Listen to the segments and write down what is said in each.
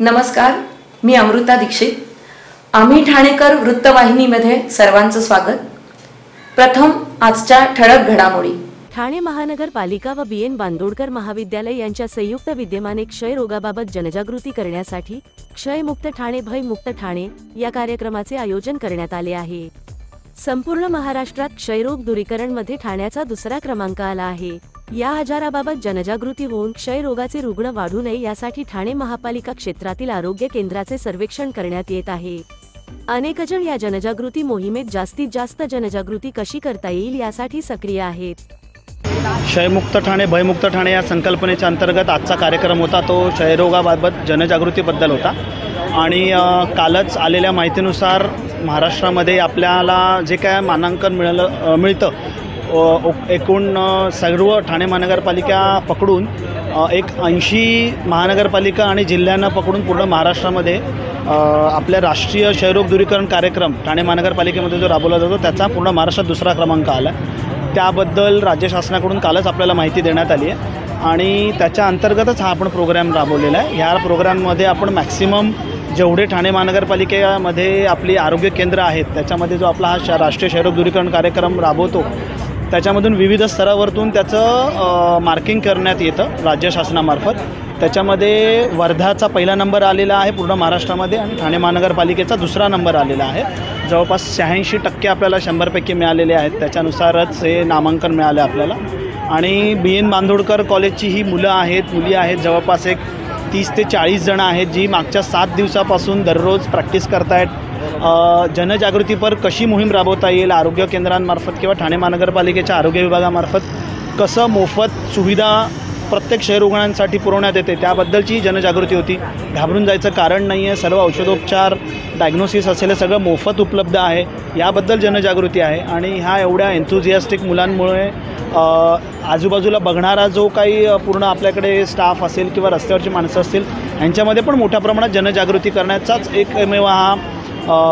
नमस्कार, मी अमृता दीक्षित. आम्ही ठाणेकर वृत्तवाहिनीमध्ये सर्वांचं स्वागत. प्रथम आजच्या ठळक घडामोडी. ठाणे महानगरपालिका व BN बांदोडकर महाविद्यालय यांच्या संयुक्त विद्यमाने क्षय रोगाबाबत जनजागृती करण्यासाठी क्षयमुक्त ठाणे भयमुक्त ठाणे या कार्यक्रमाचे आयोजन करण्यात आले आहे. संपूर्ण महाराष्ट्रात क्षयरोग दूरीकरण मध्ये ठाण्याचा दुसरा क्रमांक आला आहे. या आजाराबाबत जनजागृती होऊन क्षयरोगाचे रुग्ण वाढू नये यासाठी ठाणे महापालिका क्षेत्रातील आरोग्य केंद्राचे सर्वेक्षण करण्यात येत आहे. अनेक जण या जनजागृती मोहिमेत जास्तीत जास्त जनजागृती कशी करता येईल यासाठी सक्रिय आहेत. क्षयमुक्त ठाणे भयमुक्त ठाणे या संकल्पनेच्या अंतर्गत आजचा कार्यक्रम होता तो क्षयरोगाबाबत जनजागृतीबद्दल होता. आणि कालच आलेल्या माहितीनुसार महाराष्ट्रामध्ये आपल्याला जे काय मानांकन मिळतं एकूण सर्व ठाणे महानगरपालिका पकडून एक 80 महानगरपालिका आणि जिल्ह्यांना पकडून पूर्ण महाराष्ट्रामध्ये आपल्या राष्ट्रीय क्षयरोग दूरीकरण कार्यक्रम ठाणे महानगरपालिकेमध्ये जो राबवला जातो त्याचा पूर्ण महाराष्ट्रात दुसरा क्रमांक आला. त्याबद्दल राज्य शासनाकडून कालच आपल्याला माहिती देण्यात आली आहे आणि त्याच्या अंतर्गतच हा आपण प्रोग्राम राबवलेला आहे. ह्या प्रोग्राममध्ये आपण मॅक्सिमम जेवढे ठाणे महानगरपालिकेमध्ये आपली आरोग्य केंद्र आहेत त्याच्यामध्ये जो आपला हा राष्ट्रीय क्षयरोग दूरीकरण कार्यक्रम राबवतो त्याच्यामधून विविध स्तरावरतून त्याचं मार्किंग करण्यात येतं राज्य शासनामार्फत. त्याच्यामध्ये वर्धाचा पहिला नंबर आलेला आहे पूर्ण महाराष्ट्रामध्ये आणि ठाणे महानगरपालिकेचा दुसरा नंबर आलेला आहे. जवळपास 86% आपल्याला 100पैकी मिळालेले आहेत. त्याच्यानुसारच हे नामांकन मिळालं आपल्याला. आणि BN बांदोडकर कॉलेजची ही मुलं आहेत मुली आहेत जवळपास एक 30 ते 40 जण आहेत जी मागच्या 7 दिवसापासून दररोज प्रॅक्टिस करतायत. जनजागृतीपर कशी मोहीम राबवता येईल आरोग्य केंद्रांमार्फत किंवा ठाणे महानगरपालिकेच्या आरोग्य विभागामार्फत कसं मोफत सुविधा प्रत्येक क्षयरुग्णांसाठी पुरवण्यात येते त्याबद्दलची जनजागृती होती. घाबरून जायचं कारण नाही आहे. सर्व औषधोपचार डायग्नोसिस असेल हे सगळं मोफत उपलब्ध आहे याबद्दल जनजागृती आहे. आणि ह्या एवढ्या एन्थुझियास्टिक मुलांमुळे आजूबाजूला बघणारा जो काही पूर्ण आपल्याकडे स्टाफ असेल किंवा रस्त्यावरची माणसं असतील यांच्यामध्ये पण मोठ्या प्रमाणात जनजागृती करण्याचाच एकमेव हा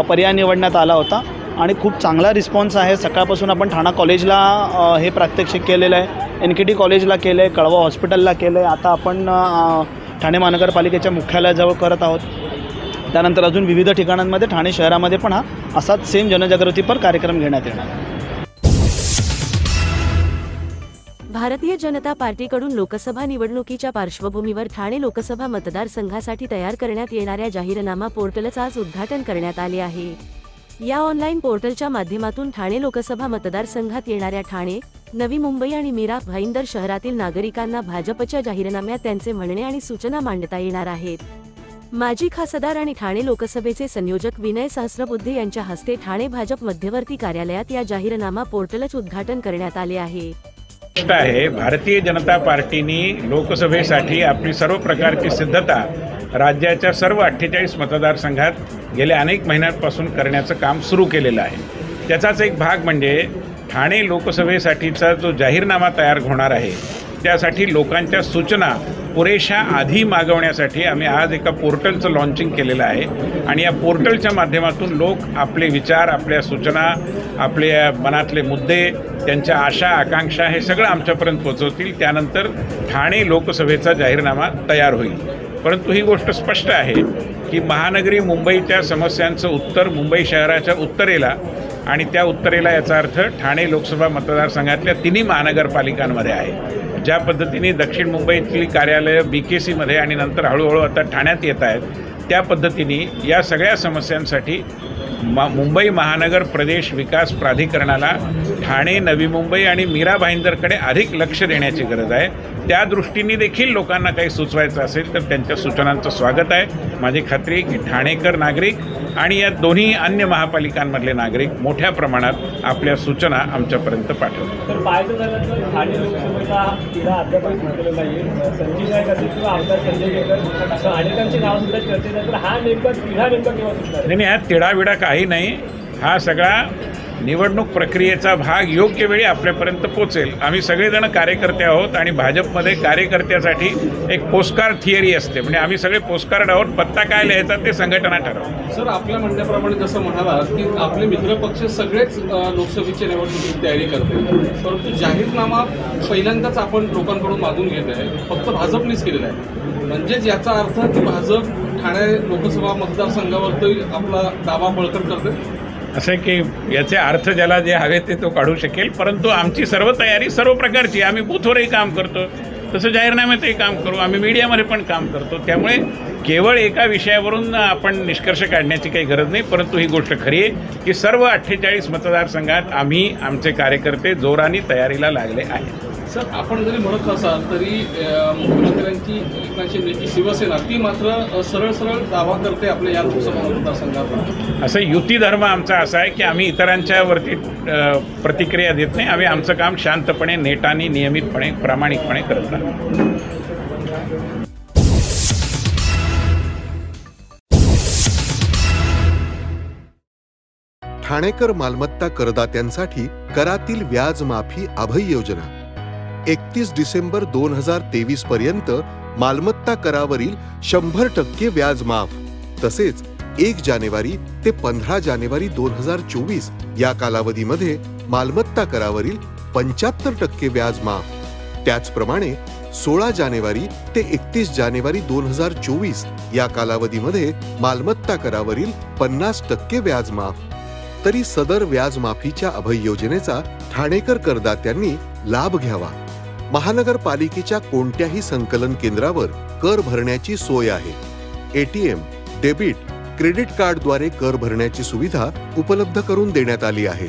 पर्याय निवडण्यात आला होता आणि खूप चांगला रिस्पॉन्स आहे. सकाळपासून आपण ठाणा कॉलेजला हे प्रात्यक्षिक केलेलं आहे, NKT कॉलेजला केलं आहे, कळवा हॉस्पिटलला केलं आहे, आता आपण ठाणे महानगरपालिकेच्या मुख्यालयाजवळ करत आहोत. त्यानंतर अजून विविध ठिकाणांमध्ये ठाणे शहरामध्ये पण हा असाच सेम जनजागृतीपर कार्यक्रम घेण्यात येणार आहे. भारतीय जनता पार्टीकडून लोकसभा निवडणुकीच्या पार्श्वभूमीवर ठाणे लोकसभा मतदारसंघासाठी तयार करण्यात येणाऱ्या जाहीरनामा पोर्टलचं आज उद्घाटन करण्यात आले आहे. या ऑनलाईन पोर्टलच्या माध्यमातून ठाणे लोकसभा मतदारसंघात येणाऱ्या ठाणे, नवी मुंबई आणि मीरा भाईंदर शहरातील नागरिकांना भाजपच्या जाहीरनाम्यात त्यांचे म्हणणे आणि सूचना मांडता येणार आहेत. माजी खासदार आणि ठाणे लोकसभेचे संयोजक विनय सहस्रबुद्धे यांच्या हस्ते ठाणे भाजप मध्यवर्ती कार्यालयात या जाहीरनामा पोर्टलचं उद्घाटन करण्यात आले आहे. भारतीय जनता पार्टीने लोकसभेसाठी आपली सर्व प्रकारची सिद्धता राज्याच्या सर्व 48 मतदारसंघात गेल्या अनेक महिन्यांपासून करण्याचं काम सुरू केलेलं आहे. त्याचाच एक भाग म्हणजे ठाणे लोकसभेसाठीचा जो जाहीरनामा तयार होणार आहे त्यासाठी लोकांच्या सूचना पुरेशा आधी मागवण्यासाठी आम्ही आज एका पोर्टलचं लॉन्चिंग केलेलं आहे. आणि या पोर्टलच्या माध्यमातून लोक आपले विचार, आपल्या सूचना, आपल्या मनातले मुद्दे, त्यांच्या आशा आकांक्षा हे सगळं आमच्यापर्यंत पोहोचवतील. त्यानंतर ठाणे लोकसभेचा जाहीरनामा तयार होईल. परंतु ही गोष्ट स्पष्ट आहे की महानगरी मुंबईच्या समस्यांचं उत्तर मुंबई शहराच्या उत्तरेला आणि त्या उत्तरेला याचा अर्थ ठाणे लोकसभा मतदारसंघातल्या 3 महानगरपालिकांमध्ये आहे. ज्या पद्धतीने दक्षिण मुंबईतली कार्यालयं BKCमध्ये आणि नंतर हळूहळू आता ठाण्यात येत आहेत त्या पद्धतीने या सगळ्या समस्यांसाठी मुंबई महानगर प्रदेश विकास प्राधिकरणाला ठाणे, नवी मुंबई आणि मीरा भाईंदरकडे अधिक लक्ष देण्याची गरज आहे. त्या दृष्टीने देखील लोकांना काही सुचवायचं असेल तर त्यांच्या सूचनांचं स्वागत आहे. माझी खात्री आहे की ठाणेकर नागरिक आणि या दोन्ही अन्य महापालिकांमधले नागरिक मोठ्या प्रमाणात आपल्या सूचना आमच्यापर्यंत पाठवतात. तर पाहायचं झालं तर ठाणे लोकसभेचा तिढा अद्यापही सुटलेला नाही. संजय नाईक असेल किंवा आमदार संजय केळकर असं अनेकांची नाव सुद्धा चर्चेत आहे. तर हा तिढा नेमका केव्हा सुटणार? नाही, हा तिढाविडा काही नाही. हा सगळा निवडणूक प्रक्रियेचा भाग योग्य वेळी आपल्यापर्यंत पोचेल. आम्ही सगळेजण कार्यकर्ते आहोत आणि भाजपमध्ये कार्यकर्त्यासाठी एक पोस्टकार्ड थिअरी असते. म्हणजे आम्ही सगळे पोस्टकार्ड आहोत. पत्ता काय लिहायचा ते संघटना ठरवते. सर, आपल्या म्हणण्याप्रमाणे जसं म्हणाला की आपले मित्रपक्ष सगळेच लोकसभेच्या निवडणुकीची तयारी करते, परंतु जाहीरनामा पहिल्यांदाच आपण लोकांकडून मागून घेत आहे. फक्त भाजपनेच केलेला आहे. म्हणजेच याचा अर्थ की भाजप ठाणे लोकसभा मतदारसंघावरती आपला दावा बळकट करते? असं की याचे अर्थ ज्याला जे हवे ते तो काढू शकेल, परंतु आमची सर्व तयारी सर्व प्रकारची, आम्ही बूथवरही काम करतो, तसं जाहीरनाम्यातही काम करू, आम्ही मीडियामध्ये पण काम करतो. त्यामुळे केवळ एका विषयावरून आपण निष्कर्ष काढण्याची काही गरज नाही, परंतु ही गोष्ट खरी आहे की सर्व 48 मतदारसंघात आम्ही आमचे कार्यकर्ते जोराने तयारीला लागले आहेत. सर, आपण जरी म्हणत असाल तरी मुख्यमंत्र्यांची एकनाथ शिंदेची शिवसेना ती मात्र सरळ दावा करते आपल्या या लोकसभा मतदारसंघात. असं युती धर्म आमचा असा आहे की आम्ही इतरांच्या वरती प्रतिक्रिया देत नाही, आम्ही आमचं काम शांतपणे, नेटाने, नियमितपणे, प्रामाणिकपणे करत राहतो. ठाणेकर मालमत्ता करदात्यांसाठी करातील व्याज माफी अभय योजना 31 डिसेंबर 2023 पर्यंत मालमत्ता करावरील 100% व्याज माफ. तसेच 1 जानेवारी ते 15 जानेवारी 2024 या कालावधीमध्ये मालमत्ता करावरील 75% व्याज माफ. त्याचप्रमाणे 16 जानेवारी ते 31 जानेवारी 2024 या कालावधीमध्ये मालमत्ता करावरील 50% व्याज माफ. तरी सदर व्याज माफीच्या अभय योजनेचा ठाणेकर करदात्यांनी लाभ घ्यावा. महानगरपालिकेच्या कोणत्याही संकलन केंद्रावर कर भरण्याची सोय आहे. एटीएम, डेबिट, क्रेडिट कार्डद्वारे कर भरण्याची सुविधा उपलब्ध करून देण्यात आली आहे.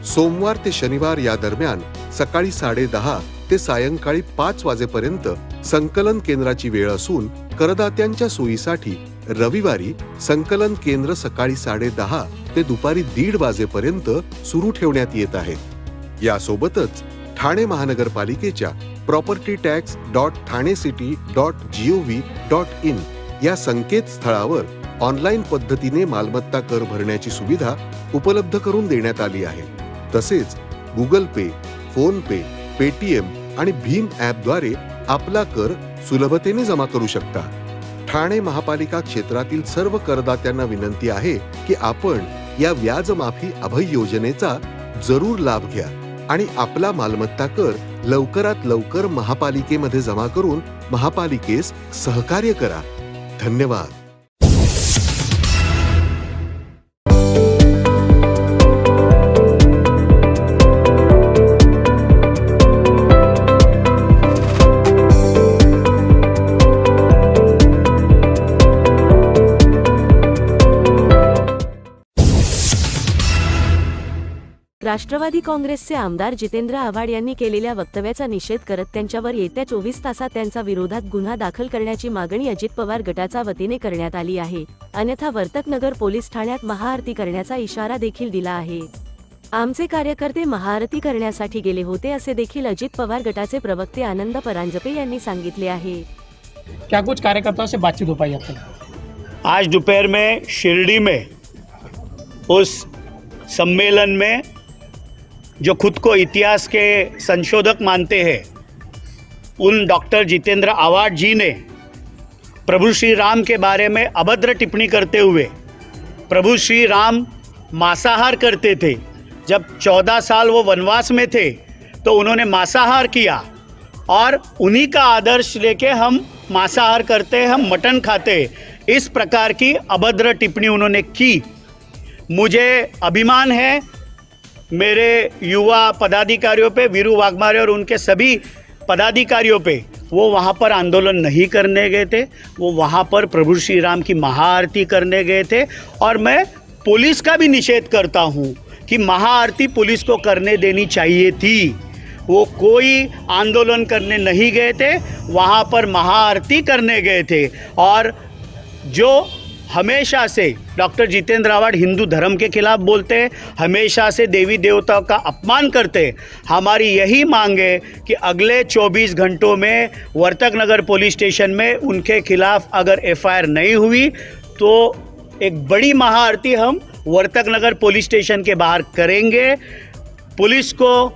सोमवार ते शनिवार या दरम्यान सकाळी 10:30 ते सायंकाळी 5 वाजेपर्यंत संकलन केंद्राची वेळ असून करदात्यांच्या सोयीसाठी रविवारी संकलन केंद्र सकाळी 10:30 ते दुपारी 1:30 वाजेपर्यंत सुरू ठेवण्यात येत आहे. यासोबतच ठाणे महानगरपालिकेच्या propertytax.thanecity.gov.in या संकेतस्थळावर ऑनलाईन पद्धतीने मालमत्ता कर भरण्याची सुविधा उपलब्ध करून देण्यात आली आहे. तसेच गुगल पे, फोन पे, पेटीएम आणि भीम ॲपद्वारे आपला कर सुलभतेने जमा करू शकता. ठाणे महापालिका क्षेत्रातील सर्व करदात्यांना विनंती आहे की आपण या व्याज माफी अभय योजनेचा जरूर लाभ घ्या आणि आपला मालमत्ता कर लवकरात लवकर महापालिकेमध्ये जमा करून महापालिकेस सहकार्य करा. धन्यवाद. राष्ट्रवादी काँग्रेसचे आमदार जितेंद्र आव्हाड यांनी केलेल्या वक्तव्याचा निषेध करत त्यांच्यावर येत्या 24 तासात त्यांच्या विरोधात गुन्हा दाखल करण्याची मागणी अजित पवार गटाच्या वतीने करण्यात आली आहे. अन्यथा वर्तकनगर पोलीस ठाण्यात महाआरती करण्याचा इशारा देखील दिला आहे. आमचे कार्यकर्ते महाआरती करण्यासाठी गेले होते असे देखील अजित पवार गटाचे प्रवक्ते आनंद परांजपे यांनी सांगितले आहे. क्या कुछ कार्यकर्ताओं से बातचीत हो पाई अब तक? आज दोपहर में शिरडी में उस सम्मेलन में जो खुद को इतिहास के संशोधक मानते हैं उन डॉक्टर जितेंद्र आव्हाड जी ने प्रभु श्री राम के बारे में अभद्र टिप्पणी करते हुए, प्रभु श्री राम मांसाहार करते थे, जब 14 साल वो वनवास में थे तो उन्होंने मांसाहार किया और उन्हीं का आदर्श लेके हम मांसाहार करते हैं, हम मटन खाते, इस प्रकार की अभद्र टिप्पणी उन्होंने की. मुझे अभिमान है मेरे युवा पदाधिकारियों पे, वीरू वाघमारे और उनके सभी पदाधिकारियों पे. वो वहाँ पर आंदोलन नहीं करने गए थे, वो वहाँ पर प्रभु श्री राम की महाआरती करने गए थे. और मैं पुलिस का भी निषेध करता हूँ कि महाआरती पुलिस को करने देनी चाहिए थी. वो कोई आंदोलन करने नहीं गए थे, वहाँ पर महाआरती करने गए थे. और जो हमेशा से डॉक्टर जितेंद्र आव्हाड हिंदू धर्म के खिलाफ बोलते हैं, हमेशा से देवी देवताओं का अपमान करते हैं. हमारी यही मांग है कि अगले 24 घंटों में वर्तकनगर पुलिस स्टेशन में उनके खिलाफ अगर एफआईआर नहीं हुई तो एक बड़ी महाआरती हम वर्तकनगर पुलिस स्टेशन के बाहर करेंगे. पुलिस को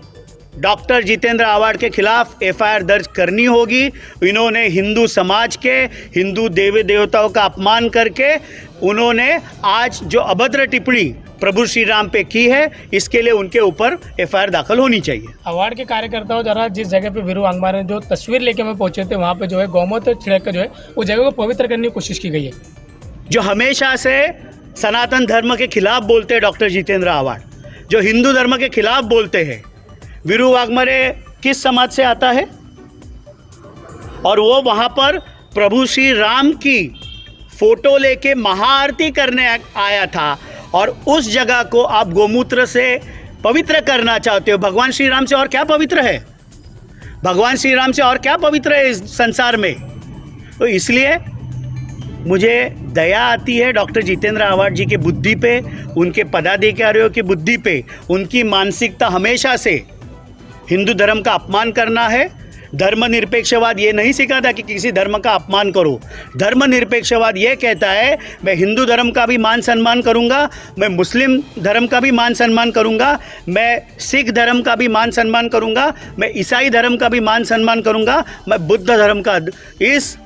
डॉक्टर जितेंद्र आव्हाड के खिलाफ एफआईआर दर्ज करनी होगी. इन्होंने हिंदू समाज के, हिंदू देवी देवताओं का अपमान करके उन्होंने आज जो अभद्र टिप्पणी प्रभु श्री राम पे की है, इसके लिए उनके ऊपर एफआईआर दाखिल होनी चाहिए. आव्हाड के कार्यकर्ताओं जरा जिस जगह पे वीरू वाघमारे ने जो तस्वीर लेके हमें पहुंचे थे, वहाँ पे जो है गौमूत्र छिड़क कर जो है वो जगह को पवित्र करने की कोशिश की गई है. जो हमेशा से सनातन धर्म के खिलाफ बोलते हैं, डॉक्टर जितेंद्र आव्हाड, जो हिंदू धर्म के खिलाफ बोलते हैं। वीरू वाघमारे किस समाज से आता है? और वो वहाँ पर प्रभु श्री राम की फोटो लेके महाआरती करने आया था, और उस जगह को आप गोमूत्र से पवित्र करना चाहते हो। भगवान श्री राम से और क्या पवित्र है? भगवान श्री राम से और क्या पवित्र है इस संसार में? तो इसलिए मुझे दया आती है डॉक्टर जितेंद्र आव्हाड जी की बुद्धि पे, उनके पदाधिकारियों की बुद्धि पे। उनकी मानसिकता हमेशा से हिंदू धर्म का अपमान करना है। धर्मनिरपेक्षवाद ये नहीं सिखाता कि किसी धर्म का अपमान करो। धर्मनिरपेक्षवाद ये कहता है मैं हिंदू धर्म का भी मान सम्मान करूँगा, मैं मुस्लिम धर्म का भी मान सम्मान करूँगा, मैं सिख धर्म का भी मान सम्मान करूँगा, मैं ईसाई धर्म का भी मान सम्मान करूँगा, मैं बुद्ध धर्म का, इस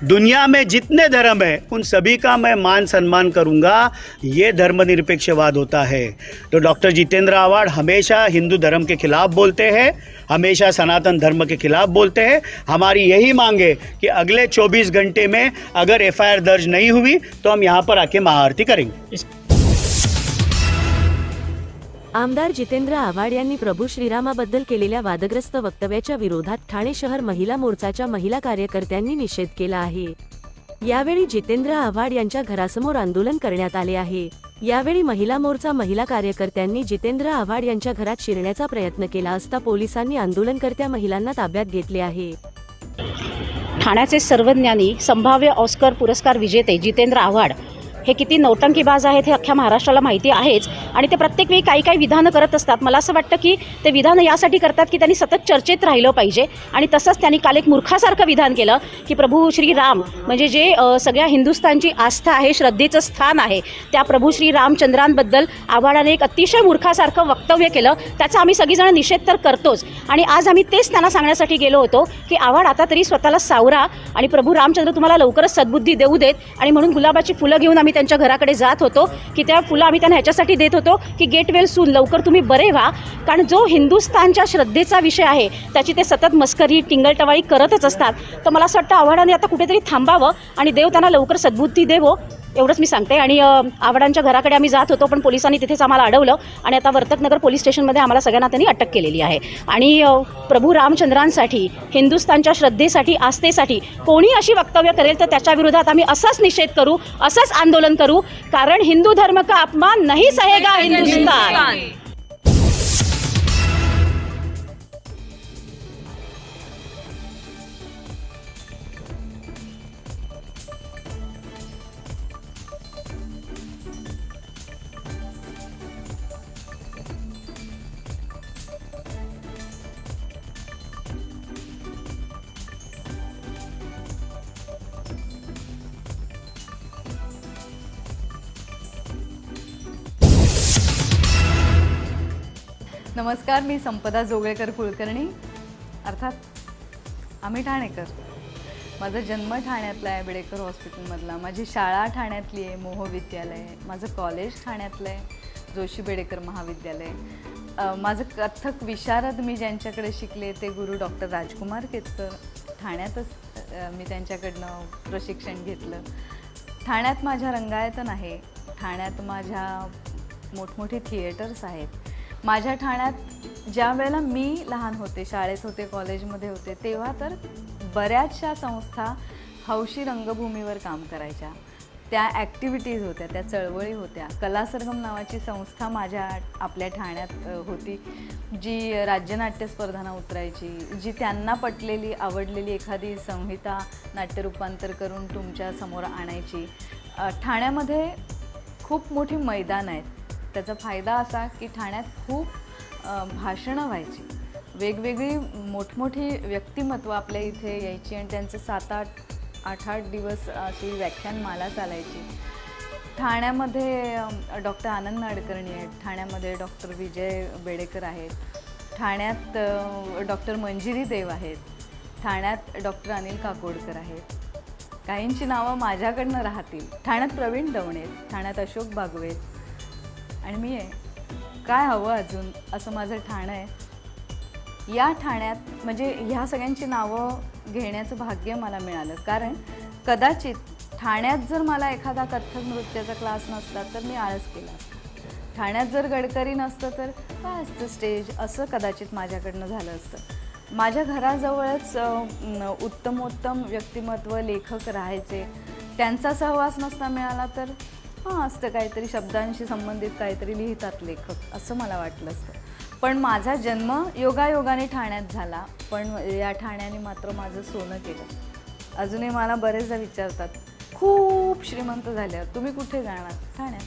दुनिया में जितने धर्म है उन सभी का मैं मान सम्मान करूँगा। ये धर्मनिरपेक्षवाद होता है। तो डॉक्टर जितेंद्र आव्हाड हमेशा हिंदू धर्म के खिलाफ बोलते हैं, हमेशा सनातन धर्म के खिलाफ बोलते हैं। हमारी यही मांग है कि अगले 24 घंटे में अगर FIR दर्ज नहीं हुई तो हम यहाँ पर आके महाआरती करेंगे। आमदार जितेंद्र आव्हाड यांनी प्रभू श्रीरामाबद्दल केलेल्या वादग्रस्त वक्तव्याच्या विरोधात ठाणे शहर महिला मोर्चाच्या महिला कार्यकर्त्यांनी निषेध केला आहे। यावेळी जितेंद्र आव्हाड यांच्या घरासमोर आंदोलन करण्यात आले आहे। यावेळी महिला मोर्चा महिला कार्यकर्त्यांनी जितेंद्र आव्हाड यांच्या घरात शिरण्याचा प्रयत्न केला असता पोलिसांनी आंदोलनकर्त्या महिलांना ताब्यात घेतले आहे। ठाण्याचे सर्वज्ञानी संभाव्य ऑस्कर पुरस्कार विजेते जितेंद्र आव्हाड हे किती नौटंकीबाज आहेत हे अख्ख्या महाराष्ट्राला माहिती आहेच, आणि ते प्रत्येक वेळी काही विधानं करत असतात। मला असं वाटतं की ते विधानं यासाठी करतात की त्यांनी सतत चर्चेत राहिलं पाहिजे, आणि तसंच त्यांनी काल एक मूर्खासारखं विधान केलं की प्रभू श्री राम म्हणजे जे सगळ्या हिंदुस्थानची आस्था आहे, श्रद्धेचं स्थान आहे, त्या प्रभू श्री रामचंद्रांबद्दल आव्हाडाने एक अतिशय मूर्खासारखं वक्तव्य केलं। त्याचा आम्ही सगळीजण निषेध तर करतोच, आणि आज आम्ही तेच त्यांना सांगण्यासाठी गेलो होतो की आव्हाड आता तरी स्वतःला सावरा, आणि प्रभू रामचंद्र तुम्हाला लवकरच सद्बुद्धी देऊ देत। आणि म्हणून गुलाबाची फुलं घेऊन आम्ही त्यांच्या घराकडे जात होतो की त्या फुलं आम्ही त्यांना ह्याच्यासाठी देत होतो की गेट वेल सून, लवकर तुम्ही बरे व्हा, कारण जो हिंदुस्थानच्या श्रद्धेचा विषय आहे त्याची ते सतत मस्करी टिंगलटवाळी करतच असतात। तर मला असं वाटतं आव्हाडाने आता कुठेतरी थांबावं आणि देव त्यांना लवकर सद्बुद्धी देवो, एवढंच मी सांगते। आणि आव्हाडांच्या घराकडे आम्ही जात होतो, पण पोलिसांनी तिथेच आम्हाला अडवलं, आणि आता वर्तकनगर पोलीस स्टेशनमध्ये आम्हाला सगळ्यांना त्यांनी अटक केलेली आहे। आणि प्रभू रामचंद्रांसाठी, हिंदुस्थानच्या श्रद्धेसाठी, आस्थेसाठी कोणी अशी वक्तव्य करेल तर त्याच्या विरोधात आम्ही असाच निषेध करू, असंच आंदोलन करू, कारण हिंदू धर्म का अपमान नहीं सहेगा हिंदुस्तान। नमस्कार, मी संपदा जोगळेकर कुलकर्णी, अर्थात आम्ही ठाणेकर। माझा जन्म ठाण्यातला आहे, बेडेकर हॉस्पिटलमधला। माझी शाळा ठाण्यातली आहे, मोह विद्यालय। माझं कॉलेज ठाण्यातलं आहे, जोशी बेडेकर महाविद्यालय। माझं कथक विशारद मी ज्यांच्याकडे शिकले ते गुरु डॉक्टर राजकुमार केतकर, ठाण्यातच मी त्यांच्याकडनं प्रशिक्षण घेतलं। ठाण्यात माझ्या रंगायतन आहे, ठाण्यात माझ्या मोठमोठी थिएटर्स आहेत। माझ्या ठाण्यात ज्या वेळेला मी लहान होते, शाळेत होते, कॉलेजमध्ये होते, तेव्हा तर बऱ्याचशा संस्था हौशी रंगभूमीवर काम करायच्या। त्या ॲक्टिव्हिटीज होत्या, त्या चळवळी होत्या। कलासरगम नावाची संस्था आपल्या ठाण्यात होती, जी राज्यनाट्य स्पर्धांना उतरायची, जी त्यांना पटलेली आवडलेली एखादी संहिता नाट्यरूपांतर करून तुमच्या समोर आणायची। ठाण्यामध्ये खूप मोठी मैदान आहेत। त्याचा फायदा असा की ठाण्यात खूप भाषणं व्हायची, वेगवेगळी मोठमोठी व्यक्तिमत्व आपल्या इथे यायची, आणि त्यांचे 7-8 दिवस अशी व्याख्यानमाला चालायची। ठाण्यामध्ये डॉक्टर आनंद नाडकर्णी आहेत, ठाण्यामध्ये डॉक्टर विजय बेडेकर आहेत, ठाण्यात डॉक्टर मंजिरी देव आहेत, ठाण्यात डॉक्टर अनिल काकोडकर आहेत। काहींची नावं माझ्याकडनं राहतील। ठाण्यात प्रवीण दवणे, ठाण्यात अशोक बागवे, आणि मी आहे। काय हवं अजून, असं माझं ठाणं आहे। या ठाण्यात म्हणजे ह्या सगळ्यांची नावं घेण्याचं भाग्य मला मिळालं, कारण कदाचित ठाण्यात जर मला एखादा कथ्थक नृत्याचा क्लास नसता तर मी आळस केला असता. ठाण्यात जर गडकरी नसतं तर काय असतं स्टेज, असं कदाचित माझ्याकडनं झालं असतं. माझ्या घराजवळच उत्तमोत्तम व्यक्तिमत्व लेखक राहायचे, त्यांचा सहवास नसता मिळाला तर असतं काहीतरी शब्दांशी संबंधित काहीतरी लिहितात लेखक, असं मला वाटलं असतं. पण माझा जन्म योगायोगाने ठाण्यात झाला, पण या ठाण्याने मात्र माझं सोनं केलं. अजूनही मला बरेचदा विचारतात, खूप श्रीमंत झाल्यावर तुम्ही कुठे जाणार? ठाण्यात.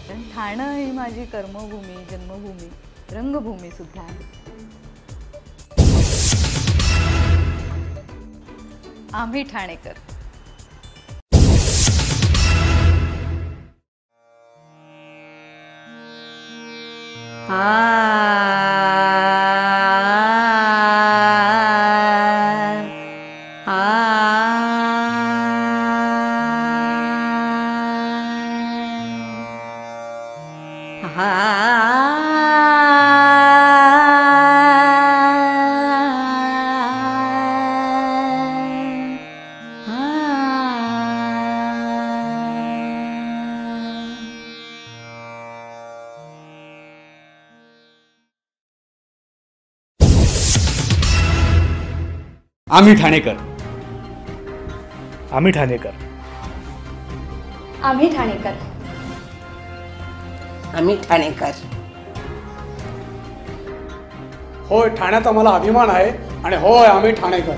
पण ठाणं ही माझी कर्मभूमी, जन्मभूमी, रंगभूमी सुद्धा आहे. आम्ही ठाणेकर. आम्ही ठाणेकर. आम्ही ठाणेकर. आम्ही ठाणेकर. आम्ही ठाणेकर. होय, ठाण्याचा मला अभिमान आहे आणि होय आम्ही ठाणेकर.